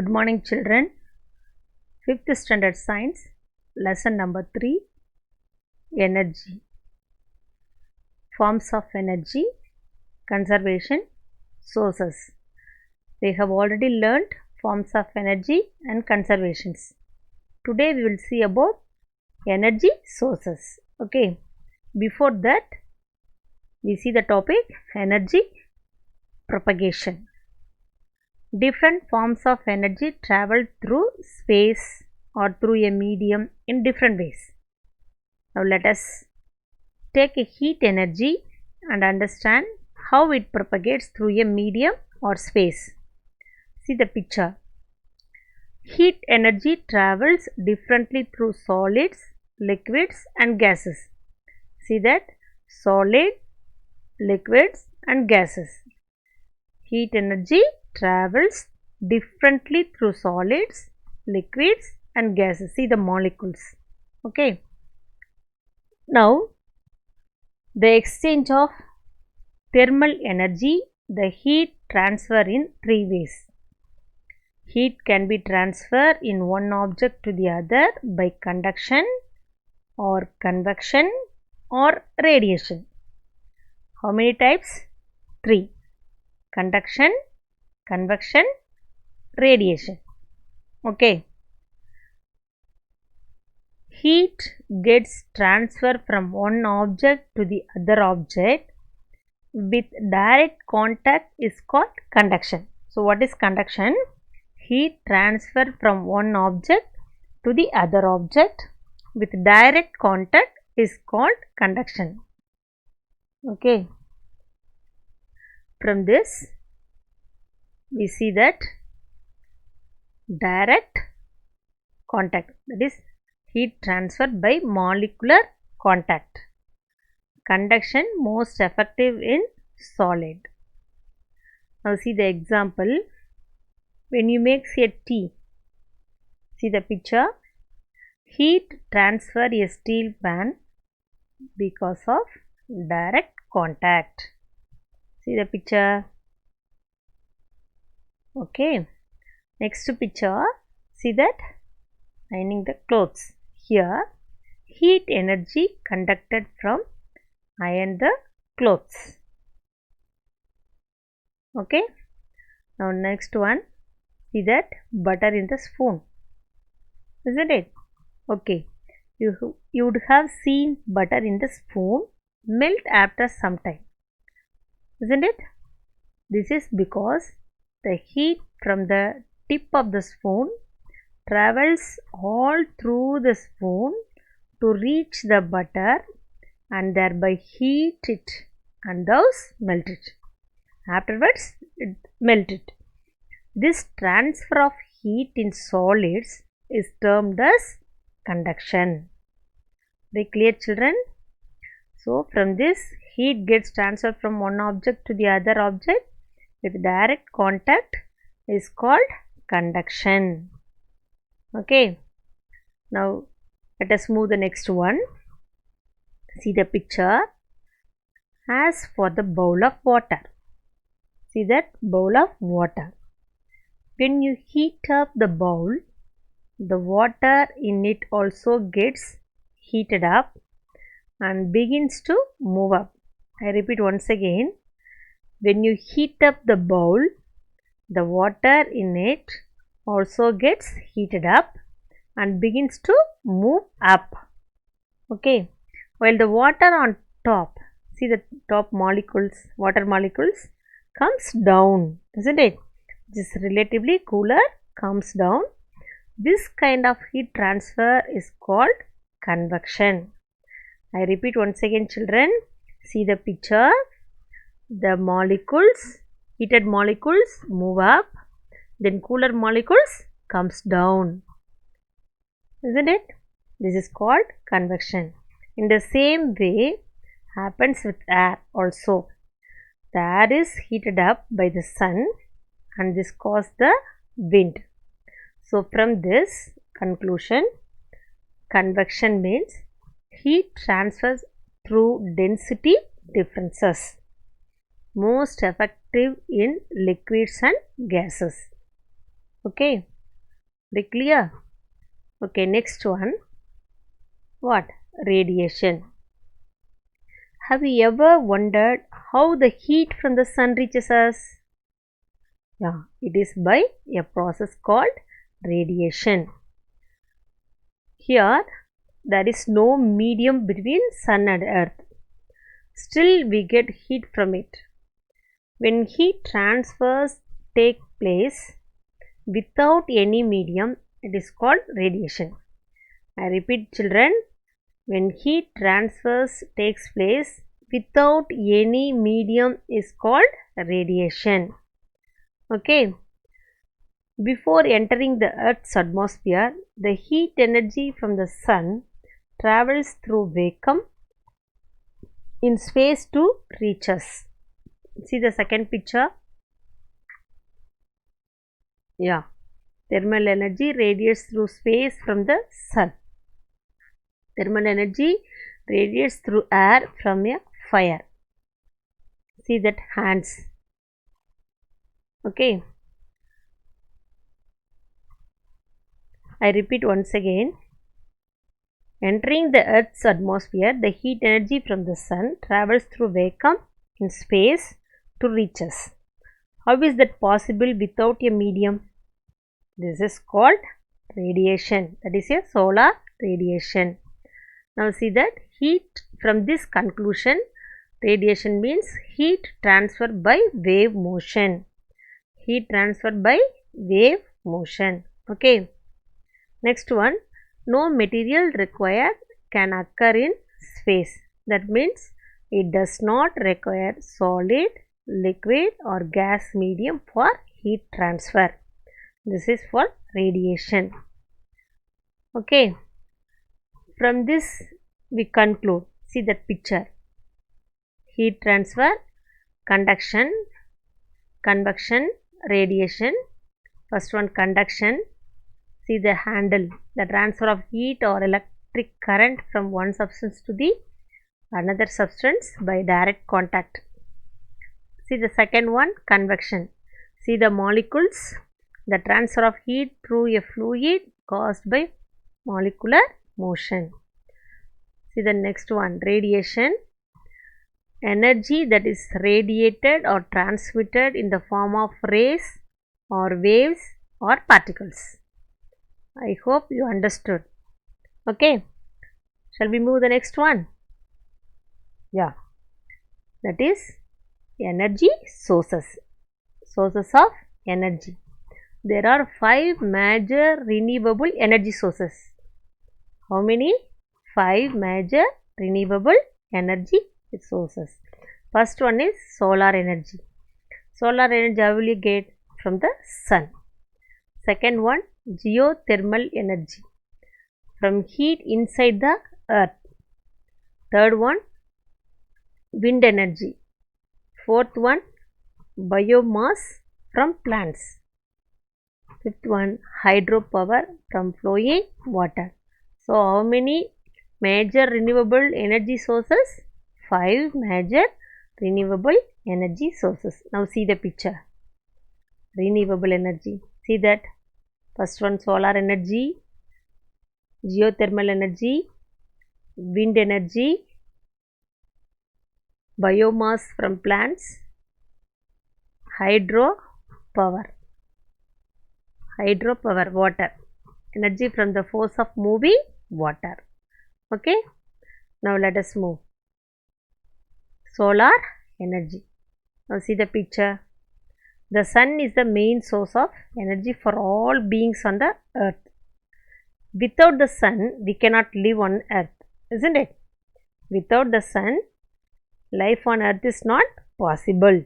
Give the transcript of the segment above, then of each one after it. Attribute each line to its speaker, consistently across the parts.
Speaker 1: Good morning, children. 5th standard science, lesson number 3, energy. Forms of energy, conservation, sources. We have already learnt forms of energy and conservations. Today we will see about energy sources. Okay. Before that, we see the topic energy propagation. Different forms of energy travel through space or through a medium in different ways. Now let us take a heat energy and understand how it propagates through a medium or space. See the picture. Heat energy travels differently through solids, liquids and gases. See that? Solid, liquids and gases. Heat energy travels differently through solids, liquids and gases. See the molecules. Okay. Now, the exchange of thermal energy, the heat transfer in 3 ways. Heat can be transferred in one object to the other by conduction or convection or radiation. How many types? 3. Conduction, convection, radiation. Okay. Heat gets transferred from one object to the other object with direct contact is called conduction. So what is conduction? Heat transfer from one object to the other object with direct contact is called conduction. Okay. From this we see that direct contact, that is heat transferred by molecular contact. Conduction most effective in solid. Now see the example. When you make a tea, see the picture. Heat transfer a steel pan because of direct contact. See the picture. Okay. Next picture. See that? Ironing the clothes. Here, heat energy conducted from iron the clothes. Okay. Now next one. See that? Butter in the spoon. Isn't it? Okay. You would have seen butter in the spoon melt after some time. Isn't it? This is because the heat from the tip of the spoon travels all through the spoon to reach the butter and thereby heat it and thus melt it. Afterwards, it melt it. This transfer of heat in solids is termed as conduction. Very clear, children? So, from this, heat gets transferred from one object to the other object with direct contact is called conduction. Okay. Now, let us move the next one. See the picture. As for the bowl of water. See that bowl of water. When you heat up the bowl, the water in it also gets heated up and begins to move up. I repeat once again. When you heat up the bowl, the water in it also gets heated up and begins to move up. Okay. While the water on top, see the top molecules, water molecules comes down, isn't it? This is relatively cooler, comes down. This kind of heat transfer is called convection. I repeat once again, children. See the picture. The molecules, heated molecules move up, then cooler molecules comes down. Isn't it? This is called convection. In the same way happens with air also. The air is heated up by the sun and this causes the wind. So from this conclusion, convection means heat transfers through density differences. Most effective in liquids and gases. Okay, very clear. Okay, next one. What? Radiation. Have you ever wondered how the heat from the sun reaches us? Yeah, it is by a process called radiation. Here, there is no medium between sun and earth. Still, we get heat from it. When heat transfers take place without any medium, it is called radiation. I repeat, children, when heat transfers takes place without any medium is called radiation. Okay. Before entering the Earth's atmosphere, the heat energy from the sun travels through vacuum in space to reach us. See the second picture? Yeah. Thermal energy radiates through space from the sun. Thermal energy radiates through air from a fire. See that hands. Okay. I repeat once again. Entering the Earth's atmosphere, the heat energy from the sun travels through vacuum in space to reach us. How is that possible without a medium? This is called radiation. That is a solar radiation. Now see that heat from this conclusion, radiation means heat transferred by wave motion. Heat transferred by wave motion. Okay. Next one, no material required can occur in space. That means it does not require solid, liquid or gas medium for heat transfer. This is for radiation. Okay. From this we conclude. See that picture. Heat transfer, conduction, convection, radiation. First one, conduction. See the handle, the transfer of heat or electric current from one substance to the another substance by direct contact. See the second one, convection. See the molecules, the transfer of heat through a fluid caused by molecular motion. See the next one, radiation. Energy that is radiated or transmitted in the form of rays or waves or particles. I hope you understood. Okay. Shall we move the next one? Yeah. That is energy sources. Sources of energy. There are 5 major renewable energy sources. How many? 5 major renewable energy sources. First one is solar energy. Solar energy how will you get? From the sun. Second one, geothermal energy, from heat inside the earth. Third one, wind energy. Fourth one, biomass from plants. Fifth one, hydropower from flowing water. So how many major renewable energy sources? 5 major renewable energy sources. Now see the picture. Renewable energy. See that. First one, solar energy, geothermal energy, wind energy, biomass from plants, hydropower, water, energy from the force of moving water. Okay. Now let us move. Solar energy. Now see the picture. The sun is the main source of energy for all beings on the earth. Without the sun, we cannot live on earth, isn't it? Without the sun, life on earth is not possible.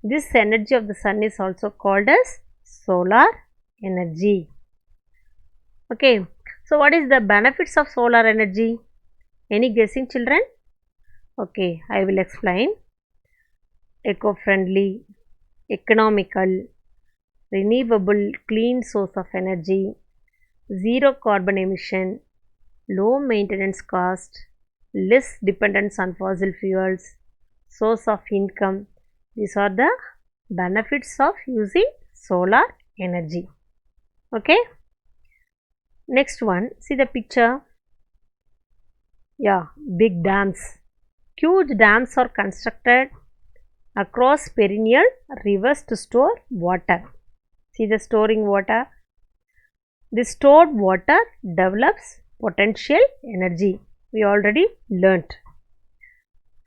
Speaker 1: This energy of the sun is also called as solar energy. Okay, so what is the benefits of solar energy? Any guessing, children? Okay, I will explain. Eco-friendly, economical, renewable, clean source of energy, zero carbon emission, low maintenance cost, less dependence on fossil fuels, source of income. These are the benefits of using solar energy. Okay. Next one, see the picture. Yeah, big dams. Huge dams are constructed across perennial rivers to store water. See the storing water. This stored water develops potential energy. We already learnt.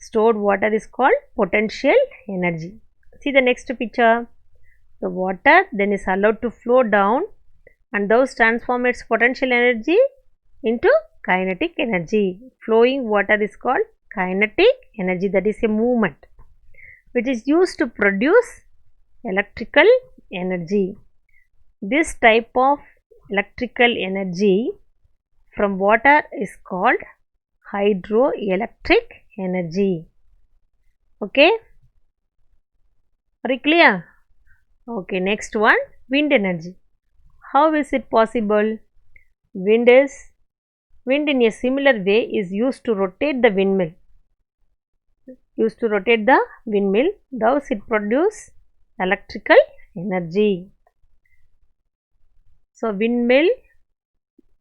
Speaker 1: Stored water is called potential energy. See the next picture. The water then is allowed to flow down and thus transform its potential energy into kinetic energy. Flowing water is called kinetic energy, that is a movement which is used to produce electrical energy. This type of electrical energy from water is called hydroelectric energy. Okay, very clear? Okay, next one, wind energy. How is it possible? Wind in a similar way is used to rotate the windmill. Thus it produces electrical energy. So windmill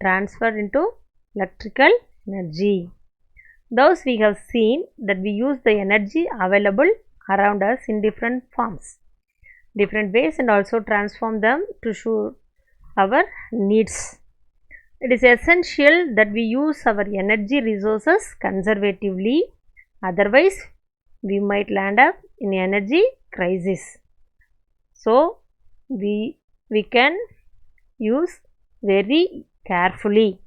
Speaker 1: transferred into electrical energy. Thus we have seen that we use the energy available around us in different forms, different ways, and also transform them to suit our needs. It is essential that we use our energy resources conservatively, otherwise we might land up in energy crisis. So we can use very carefully.